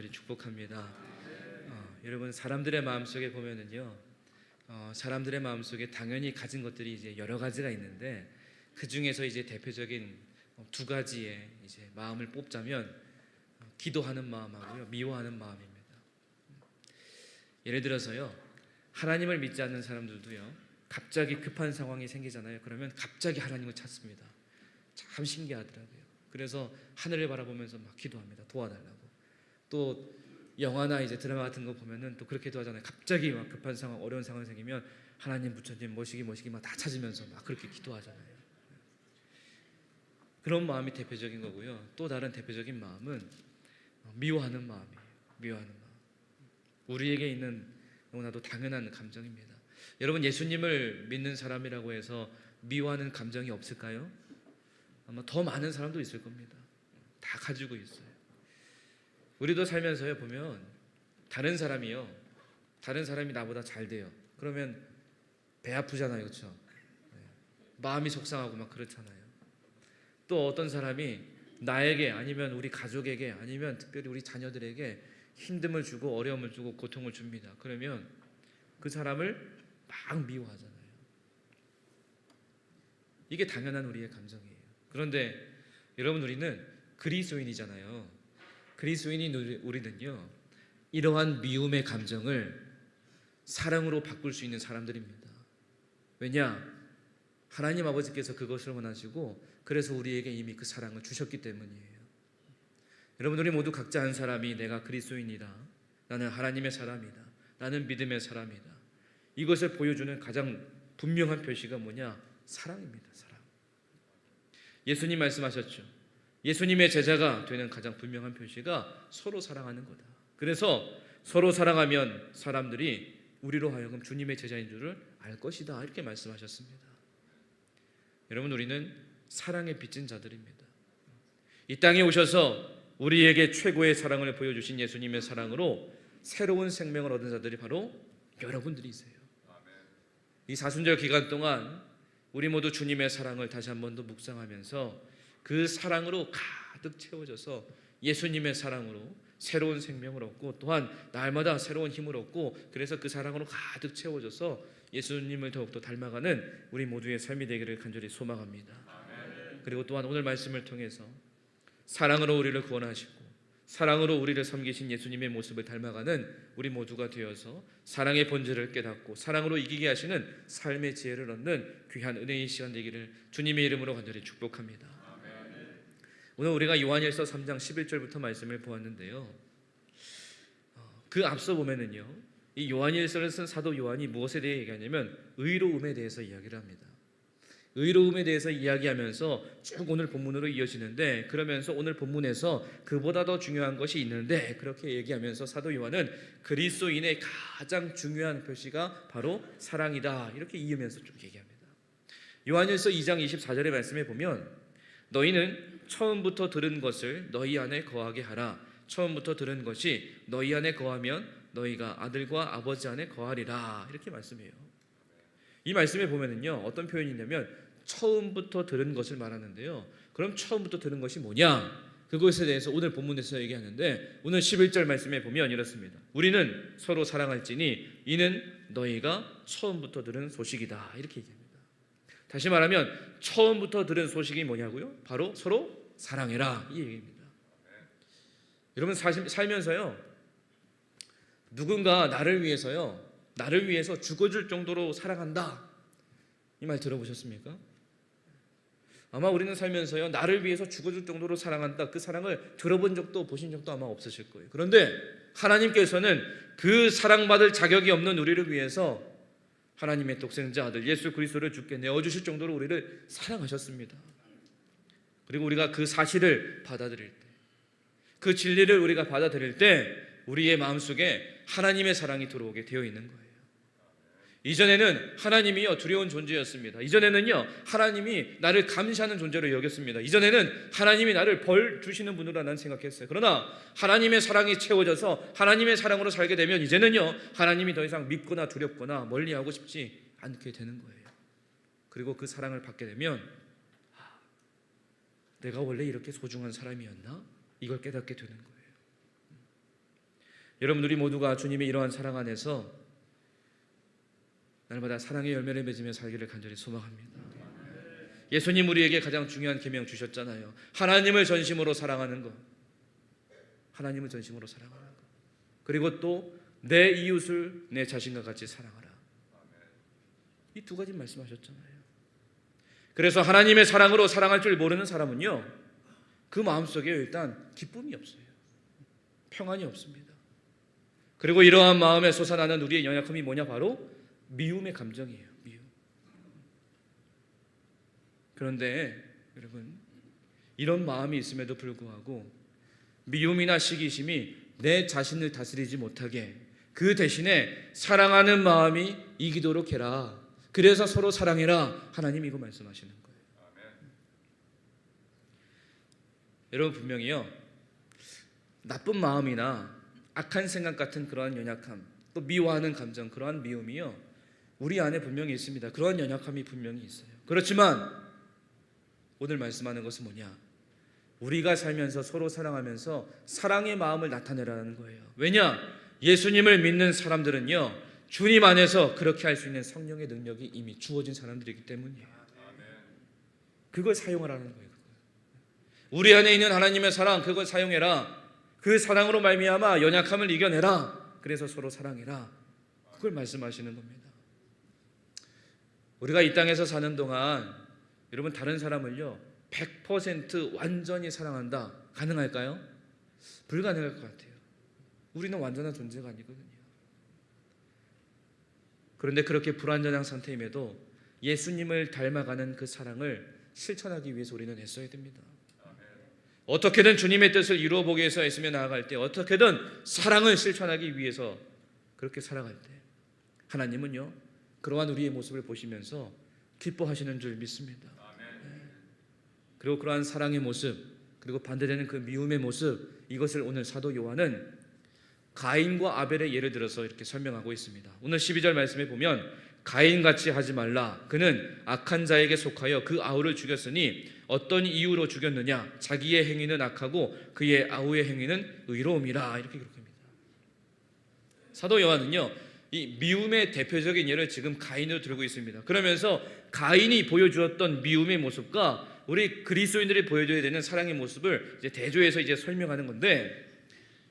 간절히 축복합니다. 여러분, 사람들의 마음속에 보면은요, 사람들의 마음속에 당연히 가진 것들이 이제 여러 가지가 있는데 그 중에서 이제 대표적인 두 가지의 이제 마음을 뽑자면 기도하는 마음하고요, 미워하는 마음입니다. 예를 들어서요, 하나님을 믿지 않는 사람들도요, 갑자기 급한 상황이 생기잖아요. 그러면 갑자기 하나님을 찾습니다. 참 신기하더라고요. 그래서 하늘을 바라보면서 막 기도합니다. 도와달라고. 또 영화나 이제 드라마 같은 거 보면은 또 그렇게도 하잖아요. 갑자기 막 급한 상황, 어려운 상황이 생기면 하나님, 부처님, 뭐시기 막 다 찾으면서 막 그렇게 기도하잖아요. 그런 마음이 대표적인 거고요. 또 다른 대표적인 마음은 미워하는 마음이에요. 미워하는 마음. 우리에게 있는 너무나도 당연한 감정입니다. 여러분, 예수님을 믿는 사람이라고 해서 미워하는 감정이 없을까요? 아마 더 많은 사람도 있을 겁니다. 다 가지고 있어요. 우리도 살면서요, 보면 다른 사람이 나보다 잘 돼요. 그러면 배 아프잖아요, 그렇죠? 마음이 속상하고 막 그렇잖아요. 또 어떤 사람이 나에게, 아니면 우리 가족에게, 아니면 특별히 우리 자녀들에게 힘듦을 주고 어려움을 주고 고통을 줍니다. 그러면 그 사람을 막 미워하잖아요. 이게 당연한 우리의 감정이에요. 그런데 여러분, 우리는 그리스도인이잖아요. 그리스도인인 우리는요, 이러한 미움의 감정을 사랑으로 바꿀 수 있는 사람들입니다. 왜냐? 하나님 아버지께서 그것을 원하시고 그래서 우리에게 이미 그 사랑을 주셨기 때문이에요. 여러분, 우리 모두 각자 한 사람이 내가 그리스도인이다, 나는 하나님의 사람이다, 나는 믿음의 사람이다, 이것을 보여주는 가장 분명한 표시가 뭐냐? 사랑입니다. 사랑. 예수님 말씀하셨죠. 예수님의 제자가 되는 가장 분명한 표시가 서로 사랑하는 거다. 그래서 서로 사랑하면 사람들이 우리로 하여금 주님의 제자인 줄을 알 것이다, 이렇게 말씀하셨습니다. 여러분, 우리는 사랑에 빚진 자들입니다. 이 땅에 오셔서 우리에게 최고의 사랑을 보여주신 예수님의 사랑으로 새로운 생명을 얻은 자들이 바로 여러분들이세요. 이 사순절 기간 동안 우리 모두 주님의 사랑을 다시 한 번 더 묵상하면서 그 사랑으로 가득 채워져서 예수님의 사랑으로 새로운 생명을 얻고 또한 날마다 새로운 힘을 얻고, 그래서 그 사랑으로 가득 채워져서 예수님을 더욱더 닮아가는 우리 모두의 삶이 되기를 간절히 소망합니다. 그리고 또한 오늘 말씀을 통해서 사랑으로 우리를 구원하시고 사랑으로 우리를 섬기신 예수님의 모습을 닮아가는 우리 모두가 되어서 사랑의 본질을 깨닫고 사랑으로 이기게 하시는 삶의 지혜를 얻는 귀한 은혜의 시간 되기를 주님의 이름으로 간절히 축복합니다. 오늘 우리가 요한일서 3장 11절부터 말씀을 보았는데요, 그 앞서 보면은요, 이 요한일서를 쓴 사도 요한이 무엇에 대해 얘기하냐면 의로움에 대해서 이야기를 합니다. 의로움에 대해서 이야기하면서 쭉 오늘 본문으로 이어지는데, 그러면서 오늘 본문에서 그보다 더 중요한 것이 있는데, 그렇게 얘기하면서 사도 요한은 그리스도인의 가장 중요한 표시가 바로 사랑이다, 이렇게 이으면서 쭉 얘기합니다. 요한일서 2장 24절의 말씀에 보면 너희는 처음부터 들은 것을 너희 안에 거하게 하라. 처음부터 들은 것이 너희 안에 거하면 너희가 아들과 아버지 안에 거하리라, 이렇게 말씀해요. 이 말씀에 보면은요, 어떤 표현이 있냐면 처음부터 들은 것을 말하는데요, 그럼 처음부터 들은 것이 뭐냐? 그것에 대해서 오늘 본문에서 얘기하는데, 오늘 11절 말씀에 보면 이렇습니다. 우리는 서로 사랑할지니 이는 너희가 처음부터 들은 소식이다, 이렇게 얘기합니다. 다시 말하면 처음부터 들은 소식이 뭐냐고요? 바로 서로 사랑해라, 이 얘기입니다. 여러분, 살면서요, 누군가 나를 위해서 죽어줄 정도로 사랑한다, 이 말 들어보셨습니까? 아마 우리는 살면서요, 나를 위해서 죽어줄 정도로 사랑한다, 그 사랑을 들어본 적도 보신 적도 아마 없으실 거예요. 그런데 하나님께서는 그 사랑받을 자격이 없는 우리를 위해서 하나님의 독생자 아들 예수 그리스도를 주께 내어주실 정도로 우리를 사랑하셨습니다. 그리고 우리가 그 사실을 받아들일 때, 그 진리를 우리가 받아들일 때 우리의 마음속에 하나님의 사랑이 들어오게 되어 있는 거예요. 이전에는 하나님이요 두려운 존재였습니다. 이전에는요 하나님이 나를 감시하는 존재로 여겼습니다. 이전에는 하나님이 나를 벌 주시는 분으로 난 생각했어요. 그러나 하나님의 사랑이 채워져서 하나님의 사랑으로 살게 되면 이제는요 하나님이 더 이상 밉거나 두렵거나 멀리하고 싶지 않게 되는 거예요. 그리고 그 사랑을 받게 되면 내가 원래 이렇게 소중한 사람이었나? 이걸 깨닫게 되는 거예요. 여러분 우리 모두가 주님의 이러한 사랑 안에서 날마다 사랑의 열매를 맺으며 살기를 간절히 소망합니다. 예수님 우리에게 가장 중요한 계명 주셨잖아요. 하나님을 전심으로 사랑하는 것. 하나님을 전심으로 사랑하는 것. 그리고 또 내 이웃을 내 자신과 같이 사랑하라. 이 두 가지 말씀하셨잖아요. 그래서 하나님의 사랑으로 사랑할 줄 모르는 사람은요, 그 마음속에 일단 기쁨이 없어요. 평안이 없습니다. 그리고 이러한 마음에 솟아나는 우리의 연약함이 뭐냐? 바로 미움의 감정이에요. 미움. 그런데 여러분, 이런 마음이 있음에도 불구하고 미움이나 시기심이 내 자신을 다스리지 못하게, 그 대신에 사랑하는 마음이 이기도록 해라. 그래서 서로 사랑해라. 하나님 이거 말씀하시는 거예요. 여러분 분명히요, 나쁜 마음이나 악한 생각 같은 그러한 연약함, 또 미워하는 감정, 그러한 미움이요, 우리 안에 분명히 있습니다. 그러한 연약함이 분명히 있어요. 그렇지만 오늘 말씀하는 것은 뭐냐? 우리가 살면서 서로 사랑하면서 사랑의 마음을 나타내라는 거예요. 왜냐? 예수님을 믿는 사람들은요, 주님 안에서 그렇게 할 수 있는 성령의 능력이 이미 주어진 사람들이기 때문이에요. 그걸 사용하라는 거예요. 우리 안에 있는 하나님의 사랑, 그걸 사용해라. 그 사랑으로 말미암아 연약함을 이겨내라. 그래서 서로 사랑해라. 그걸 말씀하시는 겁니다. 우리가 이 땅에서 사는 동안 여러분 다른 사람을요 100% 완전히 사랑한다. 가능할까요? 불가능할 것 같아요. 우리는 완전한 존재가 아니거든요. 그런데 그렇게 불완전한 상태임에도 예수님을 닮아가는 그 사랑을 실천하기 위해서 우리는 애써야 됩니다. 어떻게든 주님의 뜻을 이루어보기 위해서 애쓰며 나아갈 때, 어떻게든 사랑을 실천하기 위해서 그렇게 살아갈 때 하나님은요 그러한 우리의 모습을 보시면서 기뻐하시는 줄 믿습니다. 그리고 그러한 사랑의 모습, 그리고 반대되는 그 미움의 모습, 이것을 오늘 사도 요한은 가인과 아벨의 예를 들어서 이렇게 설명하고 있습니다. 오늘 12절 말씀에 보면 가인같이 하지 말라. 그는 악한 자에게 속하여 그 아우를 죽였으니 어떤 이유로 죽였느냐? 자기의 행위는 악하고 그의 아우의 행위는 의로움이라. 이렇게 기록합니다. 사도 요한은요 이 미움의 대표적인 예를 지금 가인으로 들고 있습니다. 그러면서 가인이 보여주었던 미움의 모습과 우리 그리스도인들이 보여줘야 되는 사랑의 모습을 이제 대조해서 이제 설명하는 건데,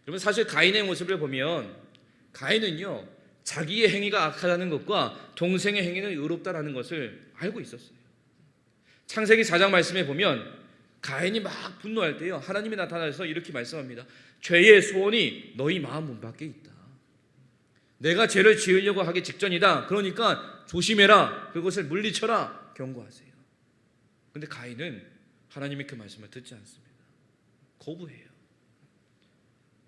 여러분 사실 가인의 모습을 보면 가인은요 자기의 행위가 악하다는 것과 동생의 행위는 의롭다라는 것을 알고 있었어요. 창세기 4장 말씀에 보면 가인이 막 분노할 때요 하나님이 나타나서 이렇게 말씀합니다. 죄의 소원이 너희 마음 문 밖에 있다. 내가 죄를 지으려고 하기 직전이다. 그러니까 조심해라. 그것을 물리쳐라. 경고하세요. 그런데 가인은 하나님의 그 말씀을 듣지 않습니다. 거부해요.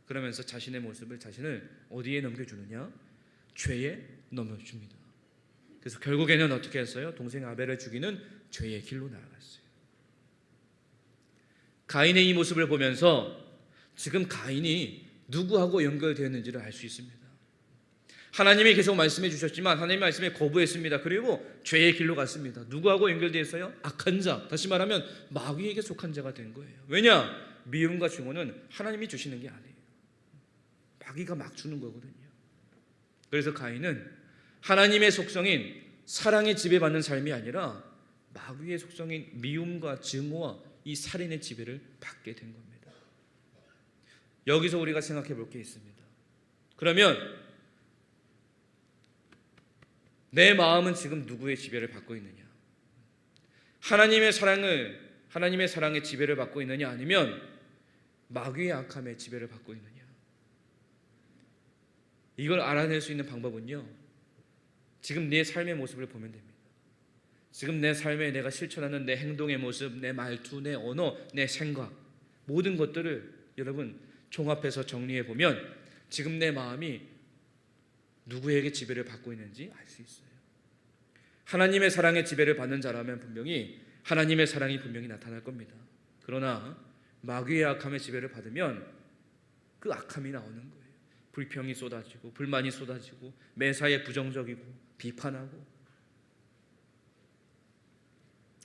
그러면서 자신의 모습을, 자신을 어디에 넘겨주느냐? 죄에 넘겨줍니다. 그래서 결국에는 어떻게 했어요? 동생 아벨을 죽이는 죄의 길로 나아갔어요. 가인의 이 모습을 보면서 지금 가인이 누구하고 연결되었는지를 알 수 있습니다. 하나님이 계속 말씀해 주셨지만 하나님의 말씀에 거부했습니다. 그리고 죄의 길로 갔습니다. 누구하고 연결되어 있어요? 악한 자, 다시 말하면 마귀에게 속한 자가 된 거예요. 왜냐? 미움과 증오는 하나님이 주시는 게 아니에요. 마귀가 막 주는 거거든요. 그래서 가인은 하나님의 속성인 사랑의 지배받는 삶이 아니라 마귀의 속성인 미움과 증오와 이 살인의 지배를 받게 된 겁니다. 여기서 우리가 생각해 볼 게 있습니다. 그러면 내 마음은 지금 누구의 지배를 받고 있느냐? 하나님의 사랑의 지배를 받고 있느냐? 아니면 마귀의 악함의 지배를 받고 있느냐? 이걸 알아낼 수 있는 방법은요 지금 내 삶의 모습을 보면 됩니다. 지금 내 삶에 내가 실천하는 내 행동의 모습, 내 말투, 내 언어, 내 생각, 모든 것들을 여러분 종합해서 정리해 보면 지금 내 마음이 누구에게 지배를 받고 있는지 알 수 있어요. 하나님의 사랑의 지배를 받는 자라면 분명히 하나님의 사랑이 분명히 나타날 겁니다. 그러나 마귀의 악함의 지배를 받으면 그 악함이 나오는 거예요. 불평이 쏟아지고 불만이 쏟아지고 매사에 부정적이고 비판하고,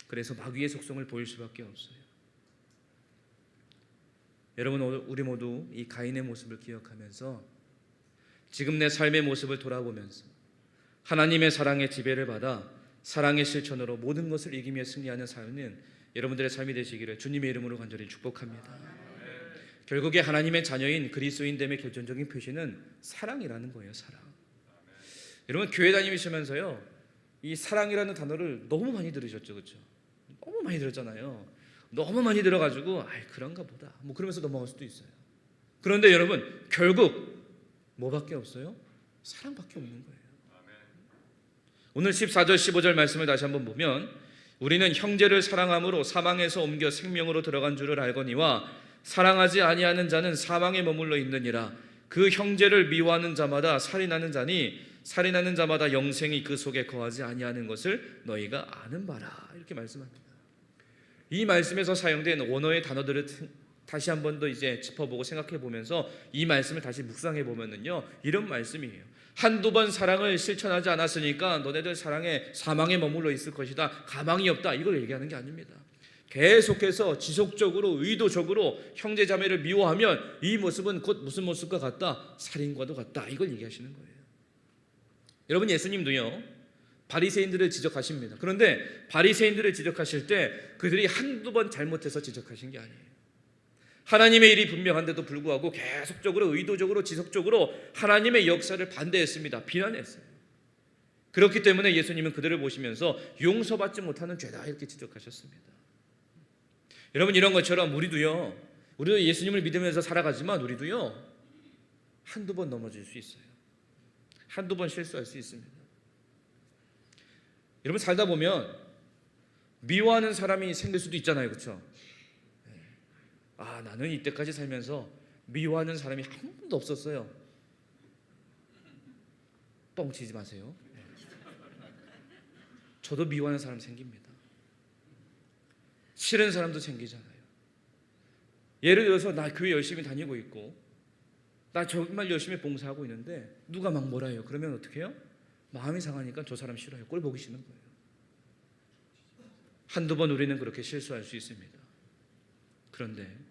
그래서 마귀의 속성을 보일 수밖에 없어요. 여러분 우리 모두 이 가인의 모습을 기억하면서 지금 내 삶의 모습을 돌아보면서 하나님의 사랑의 지배를 받아 사랑의 실천으로 모든 것을 이기며 승리하는 삶은 여러분들의 삶이 되시기를 주님의 이름으로 간절히 축복합니다. 결국에 하나님의 자녀인 그리스도인됨의 결정적인 표시는 사랑이라는 거예요. 사랑. 여러분 교회 다니시면서요, 이 사랑이라는 단어를 너무 많이 들으셨죠, 그렇죠? 너무 많이 들었잖아요. 너무 많이 들어가지고 그런가 보다 뭐 그러면서 넘어갈 수도 있어요. 그런데 여러분 결국 뭐밖에 없어요? 사랑밖에 없는 거예요. 오늘 14절 15절 말씀을 다시 한번 보면 우리는 형제를 사랑함으로 사망에서 옮겨 생명으로 들어간 줄을 알거니와 사랑하지 아니하는 자는 사망에 머물러 있느니라. 그 형제를 미워하는 자마다 살인하는 자니 살인하는 자마다 영생이 그 속에 거하지 아니하는 것을 너희가 아는 바라. 이렇게 말씀합니다. 이 말씀에서 사용된 원어의 단어들을 다시 한 번 더 이제 짚어보고 생각해 보면서 이 말씀을 다시 묵상해 보면은요, 이런 말씀이에요. 한두 번 사랑을 실천하지 않았으니까 너네들 사망에 머물러 있을 것이다, 가망이 없다, 이걸 얘기하는 게 아닙니다. 계속해서 지속적으로 의도적으로 형제자매를 미워하면 이 모습은 곧 무슨 모습과 같다? 살인과도 같다, 이걸 얘기하시는 거예요. 여러분 예수님도요 바리새인들을 지적하십니다. 그런데 바리새인들을 지적하실 때 그들이 한두 번 잘못해서 지적하신 게 아니에요. 하나님의 일이 분명한데도 불구하고 계속적으로 의도적으로 지속적으로 하나님의 역사를 반대했습니다. 비난했어요. 그렇기 때문에 예수님은 그들을 보시면서 용서받지 못하는 죄다 이렇게 지적하셨습니다. 여러분 이런 것처럼 우리도 예수님을 믿으면서 살아가지만 우리도요 한두 번 넘어질 수 있어요. 한두 번 실수할 수 있습니다. 여러분 살다 보면 미워하는 사람이 생길 수도 있잖아요, 그렇죠? 나는 이때까지 살면서 미워하는 사람이 한 번도 없었어요. 뻥치지 마세요. 저도 미워하는 사람 생깁니다. 싫은 사람도 생기잖아요. 예를 들어서 나 교회 열심히 다니고 있고 나 정말 열심히 봉사하고 있는데 누가 막 뭐라 해요. 그러면 어떻게 해요? 마음이 상하니까 저 사람 싫어요. 꼴 보기 싫은 거예요. 한두 번 우리는 그렇게 실수할 수 있습니다. 그런데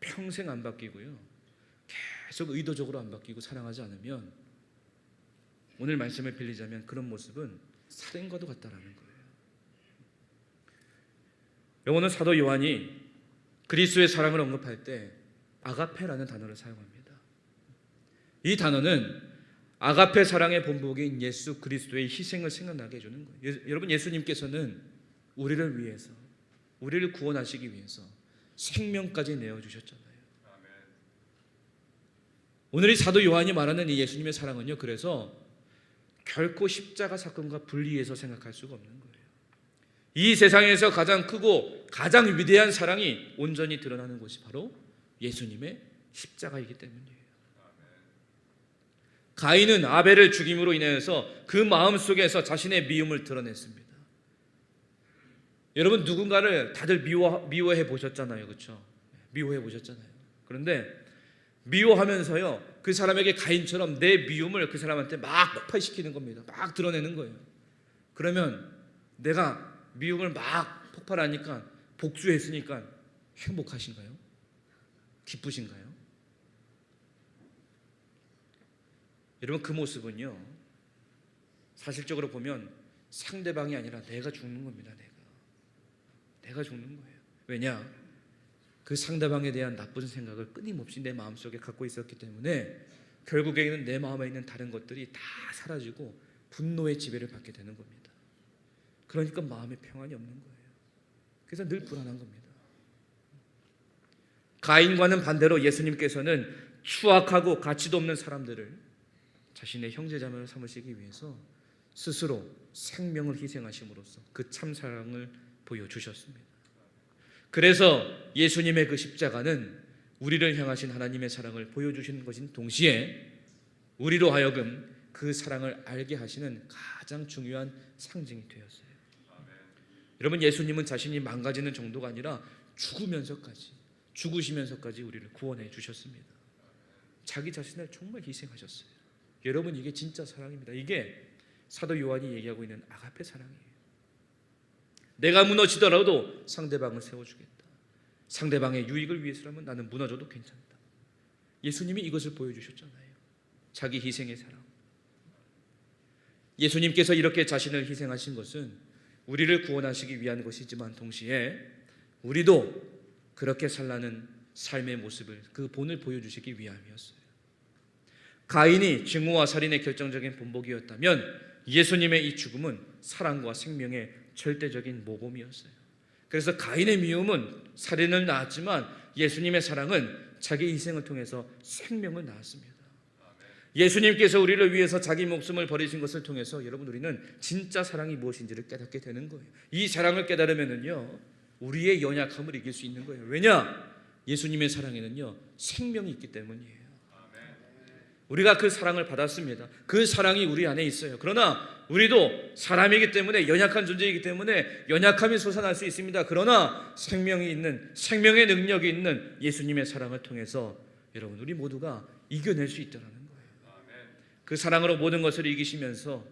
평생 안 바뀌고요, 계속 의도적으로 안 바뀌고 사랑하지 않으면 오늘 말씀을 빌리자면 그런 모습은 살인과도 같다라는 거예요. 오늘 사도 요한이 그리스도의 사랑을 언급할 때 아가페라는 단어를 사용합니다. 이 단어는 아가페 사랑의 본보기인 예수 그리스도의 희생을 생각나게 해주는 거예요. 여러분 예수님께서는 우리를 위해서, 우리를 구원하시기 위해서 생명까지 내어주셨잖아요. 오늘 이 사도 요한이 말하는 이 예수님의 사랑은요, 그래서 결코 십자가 사건과 분리해서 생각할 수가 없는 거예요. 이 세상에서 가장 크고 가장 위대한 사랑이 온전히 드러나는 곳이 바로 예수님의 십자가이기 때문이에요. 가인은 아벨을 죽임으로 인해서 그 마음속에서 자신의 미움을 드러냈습니다. 여러분 누군가를 다들 미워해 보셨잖아요, 그렇죠? 미워해 보셨잖아요. 그런데 미워하면서요 그 사람에게 가인처럼 내 미움을 그 사람한테 막 폭발시키는 겁니다. 막 드러내는 거예요. 그러면 내가 미움을 막 폭발하니까 복수했으니까 행복하신가요? 기쁘신가요? 여러분 그 모습은요 사실적으로 보면 상대방이 아니라 내가 죽는 겁니다. 내가 죽는 거예요. 왜냐? 그 상대방에 대한 나쁜 생각을 끊임없이 내 마음속에 갖고 있었기 때문에 결국에는 내 마음에 있는 다른 것들이 다 사라지고 분노의 지배를 받게 되는 겁니다. 그러니까 마음에 평안이 없는 거예요. 그래서 늘 불안한 겁니다. 가인과는 반대로 예수님께서는 추악하고 가치도 없는 사람들을 자신의 형제자매로 삼으시기 위해서 스스로 생명을 희생하심으로써 그 참사랑을 보여주셨습니다. 그래서 예수님의 그 십자가는 우리를 향하신 하나님의 사랑을 보여주시는 것인 동시에 우리로 하여금 그 사랑을 알게 하시는 가장 중요한 상징이 되었어요. 여러분 예수님은 자신이 망가지는 정도가 아니라 죽으시면서까지 우리를 구원해 주셨습니다. 자기 자신을 정말 희생하셨어요. 여러분 이게 진짜 사랑입니다. 이게 사도 요한이 얘기하고 있는 아가페 사랑이에요. 내가 무너지더라도 상대방을 세워주겠다. 상대방의 유익을 위해서라면 나는 무너져도 괜찮다. 예수님이 이것을 보여주셨잖아요. 자기 희생의 사랑. 예수님께서 이렇게 자신을 희생하신 것은 우리를 구원하시기 위한 것이지만 동시에 우리도 그렇게 살라는 삶의 모습을, 그 본을 보여주시기 위함이었어요. 가인이 증오와 살인의 결정적인 본보기였다면 예수님의 이 죽음은 사랑과 생명의 절대적인 모범이었어요. 그래서 가인의 미움은 살인을 낳았지만 예수님의 사랑은 자기 희생을 통해서 생명을 낳았습니다. 예수님께서 우리를 위해서 자기 목숨을 버리신 것을 통해서 여러분, 우리는 진짜 사랑이 무엇인지를 깨닫게 되는 거예요. 이 사랑을 깨달으면은요, 우리의 연약함을 이길 수 있는 거예요. 왜냐? 예수님의 사랑에는요, 생명이 있기 때문이에요. 우리가 그 사랑을 받았습니다. 그 사랑이 우리 안에 있어요. 그러나 우리도 사람이기 때문에, 연약한 존재이기 때문에 연약함이 솟아날 수 있습니다. 그러나 생명이 있는, 생명의 능력이 있는 예수님의 사랑을 통해서 여러분, 우리 모두가 이겨낼 수 있다는 거예요. 그 사랑으로 모든 것을 이기시면서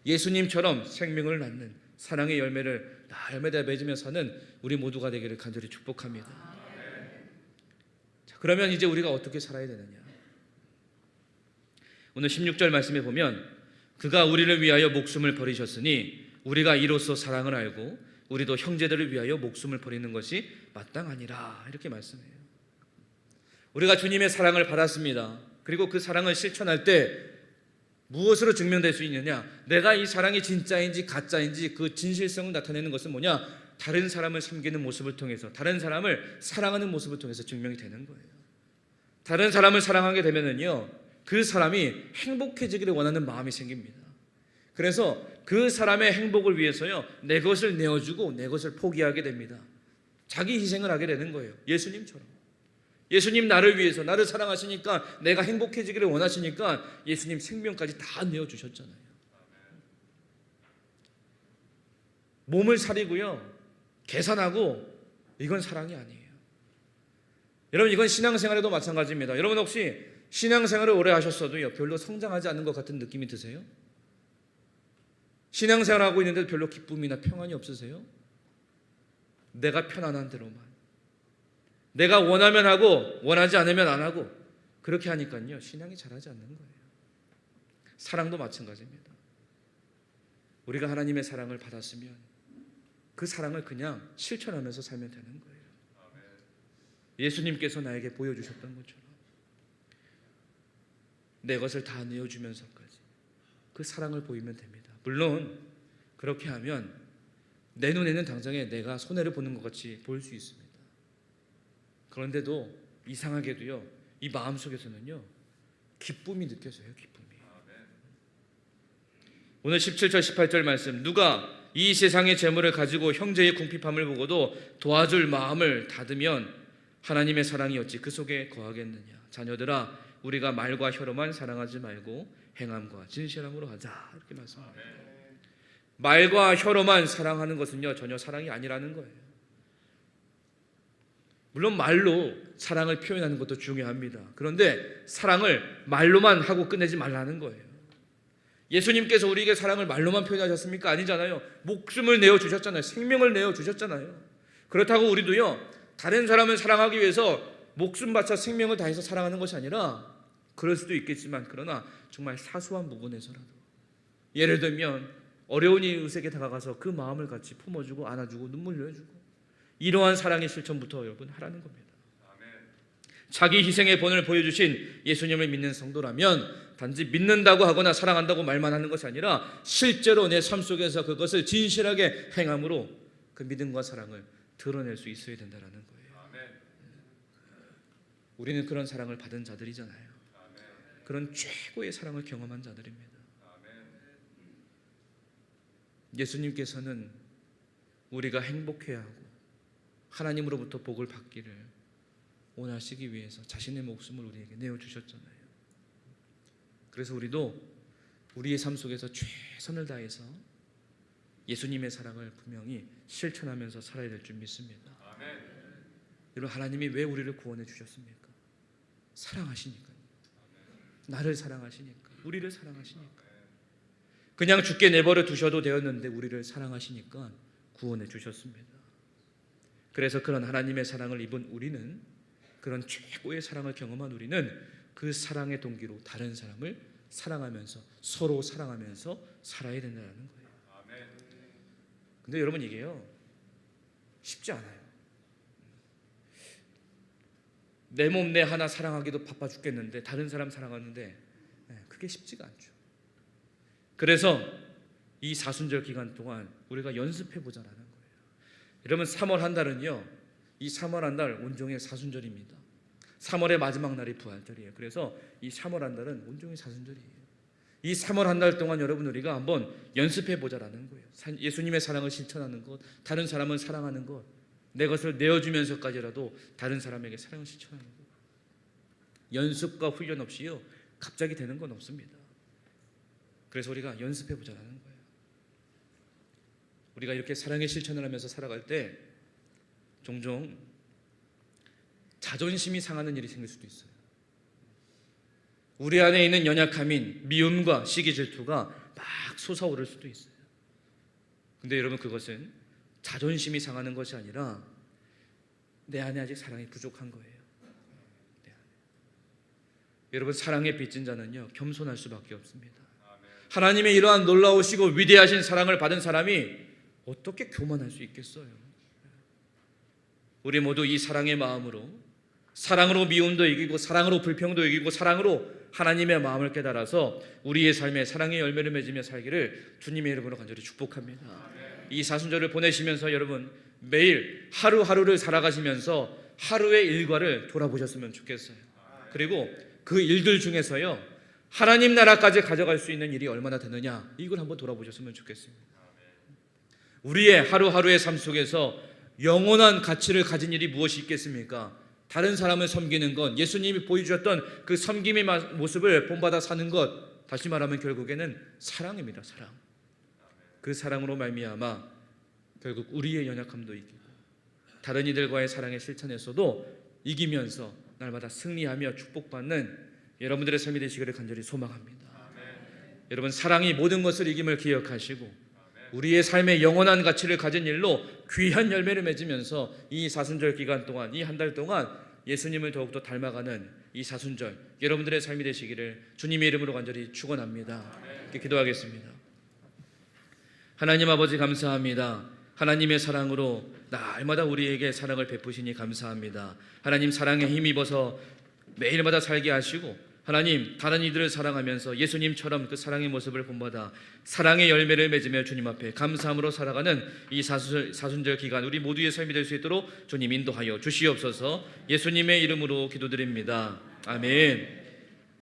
예수님처럼 생명을 낳는 사랑의 열매를 날마다 맺으며 사는 우리 모두가 되기를 간절히 축복합니다. 자, 그러면 이제 우리가 어떻게 살아야 되느냐? 오늘 16절 말씀에 보면 그가 우리를 위하여 목숨을 버리셨으니 우리가 이로써 사랑을 알고 우리도 형제들을 위하여 목숨을 버리는 것이 마땅하니라, 이렇게 말씀해요. 우리가 주님의 사랑을 받았습니다. 그리고 그 사랑을 실천할 때 무엇으로 증명될 수 있느냐? 내가 이 사랑이 진짜인지 가짜인지 그 진실성을 나타내는 것은 뭐냐? 다른 사람을 섬기는 모습을 통해서, 다른 사람을 사랑하는 모습을 통해서 증명이 되는 거예요. 다른 사람을 사랑하게 되면은요, 그 사람이 행복해지기를 원하는 마음이 생깁니다. 그래서 그 사람의 행복을 위해서요, 내 것을 내어주고 내 것을 포기하게 됩니다. 자기 희생을 하게 되는 거예요. 예수님처럼. 예수님 나를 위해서, 나를 사랑하시니까, 내가 행복해지기를 원하시니까 예수님 생명까지 다 내어주셨잖아요. 몸을 사리고요, 계산하고, 이건 사랑이 아니에요. 여러분, 이건 신앙생활에도 마찬가지입니다. 여러분, 혹시 신앙생활을 오래 하셨어도요, 별로 성장하지 않는 것 같은 느낌이 드세요? 신앙생활하고 있는데도 별로 기쁨이나 평안이 없으세요? 내가 편안한 대로만, 내가 원하면 하고 원하지 않으면 안 하고, 그렇게 하니까요, 신앙이 자라지 않는 거예요. 사랑도 마찬가지입니다. 우리가 하나님의 사랑을 받았으면 그 사랑을 그냥 실천하면서 살면 되는 거예요. 예수님께서 나에게 보여주셨던 것처럼 내 것을 다 내어주면서까지 그 사랑을 보이면 됩니다. 물론 그렇게 하면 내 눈에는 당장에 내가 손해를 보는 것 같이 보일 수 있습니다. 그런데도 이상하게도요, 이 마음속에서는요, 기쁨이 느껴져요. 기쁨이. 오늘 17절 18절 말씀, 누가 이 세상의 재물을 가지고 형제의 궁핍함을 보고도 도와줄 마음을 닫으면 하나님의 사랑이 어찌 그 속에 거하겠느냐. 자녀들아, 우리가 말과 혀로만 사랑하지 말고 행함과 진실함으로 하자, 이렇게 말씀합니다. 말과 혀로만 사랑하는 것은요, 전혀 사랑이 아니라는 거예요. 물론 말로 사랑을 표현하는 것도 중요합니다. 그런데 사랑을 말로만 하고 끝내지 말라는 거예요. 예수님께서 우리에게 사랑을 말로만 표현하셨습니까? 아니잖아요. 목숨을 내어주셨잖아요. 생명을 내어주셨잖아요. 그렇다고 우리도요, 다른 사람을 사랑하기 위해서 목숨 바쳐 생명을 다해서 사랑하는 것이 아니라, 그럴 수도 있겠지만 그러나 정말 사소한 부분에서라도, 예를 들면 어려운 이웃에게 다가가서 그 마음을 같이 품어주고 안아주고 눈물 흘려주고, 이러한 사랑의 실천부터 여러분 하라는 겁니다. 자기 희생의 본을 보여주신 예수님을 믿는 성도라면 단지 믿는다고 하거나 사랑한다고 말만 하는 것이 아니라 실제로 내 삶 속에서 그것을 진실하게 행함으로 그 믿음과 사랑을 드러낼 수 있어야 된다는 거예요. 우리는 그런 사랑을 받은 자들이잖아요. 그런 최고의 사랑을 경험한 자들입니다. 예수님께서는 우리가 행복해야 하고 하나님으로부터 복을 받기를 원하시기 위해서 자신의 목숨을 우리에게 내어주셨잖아요. 그래서 우리도 우리의 삶 속에서 최선을 다해서 예수님의 사랑을 분명히 실천하면서 살아야 될 줄 믿습니다. 여러분, 하나님이 왜 우리를 구원해 주셨습니까? 사랑하시니까요. 나를 사랑하시니까, 우리를 사랑하시니까. 그냥 죽게 내버려 두셔도 되었는데 우리를 사랑하시니까 구원해 주셨습니다. 그래서 그런 하나님의 사랑을 입은 우리는, 그런 최고의 사랑을 경험한 우리는 그 사랑의 동기로 다른 사람을 사랑하면서 서로 사랑하면서 살아야 된다는 거예요. 근데 여러분 이게요 쉽지 않아요. 내 몸 내 하나 사랑하기도 바빠 죽겠는데 다른 사람 사랑하는데 그게 쉽지가 않죠. 그래서 이 사순절 기간 동안 우리가 연습해 보자라는 거예요. 여러분 3월 한 달은요, 이 3월 한 달 온종일 사순절입니다. 3월의 마지막 날이 부활절이에요. 그래서 이 3월 한 달은 온종일 사순절이에요. 이 3월 한 달 동안 여러분 우리가 한번 연습해 보자라는 거예요. 예수님의 사랑을 실천하는 것, 다른 사람을 사랑하는 것, 내 것을 내어주면서까지라도 다른 사람에게 사랑을 실천하는 것. 연습과 훈련 없이요 갑자기 되는 건 없습니다. 그래서 우리가 연습해 보자라는 거예요. 우리가 이렇게 사랑의 실천을 하면서 살아갈 때 종종 자존심이 상하는 일이 생길 수도 있어요. 우리 안에 있는 연약함인 미움과 시기 질투가 막 솟아오를 수도 있어요. 근데 여러분 그것은 자존심이 상하는 것이 아니라 내 안에 아직 사랑이 부족한 거예요. 여러분 사랑에 빚진 자는요 겸손할 수밖에 없습니다. 하나님의 이러한 놀라우시고 위대하신 사랑을 받은 사람이 어떻게 교만할 수 있겠어요? 우리 모두 이 사랑의 마음으로, 사랑으로 미움도 이기고 사랑으로 불평도 이기고 사랑으로 하나님의 마음을 깨달아서 우리의 삶에 사랑의 열매를 맺으며 살기를 주님의 이름으로 간절히 축복합니다. 이 사순절을 보내시면서 여러분 매일 하루하루를 살아가시면서 하루의 일과를 돌아보셨으면 좋겠어요. 그리고 그 일들 중에서요 하나님 나라까지 가져갈 수 있는 일이 얼마나 되느냐, 이걸 한번 돌아보셨으면 좋겠습니다. 우리의 하루하루의 삶 속에서 영원한 가치를 가진 일이 무엇이 있겠습니까? 다른 사람을 섬기는 것, 예수님이 보여주셨던 그 섬김의 모습을 본받아 사는 것, 다시 말하면 결국에는 사랑입니다. 사랑. 그 사랑으로 말미암아 결국 우리의 연약함도 이기고 다른 이들과의 사랑의 실천에서도 이기면서 날마다 승리하며 축복받는 여러분들의 삶이 되시기를 간절히 소망합니다. 여러분 사랑이 모든 것을 이김을 기억하시고 우리의 삶의 영원한 가치를 가진 일로 귀한 열매를 맺으면서 이 사순절 기간 동안, 이 한 달 동안 예수님을 더욱더 닮아가는 이 사순절 여러분들의 삶이 되시기를 주님의 이름으로 간절히 축원합니다. 이렇게 기도하겠습니다. 하나님 아버지 감사합니다. 하나님의 사랑으로 날마다 우리에게 사랑을 베푸시니 감사합니다. 하나님 사랑에 힘입어서 매일마다 살게 하시고 하나님 다른 이들을 사랑하면서 예수님처럼 그 사랑의 모습을 본받아 사랑의 열매를 맺으며 주님 앞에 감사함으로 살아가는 이 사순절 기간 우리 모두의 삶이 될 수 있도록 주님 인도하여 주시옵소서. 예수님의 이름으로 기도드립니다. 아멘.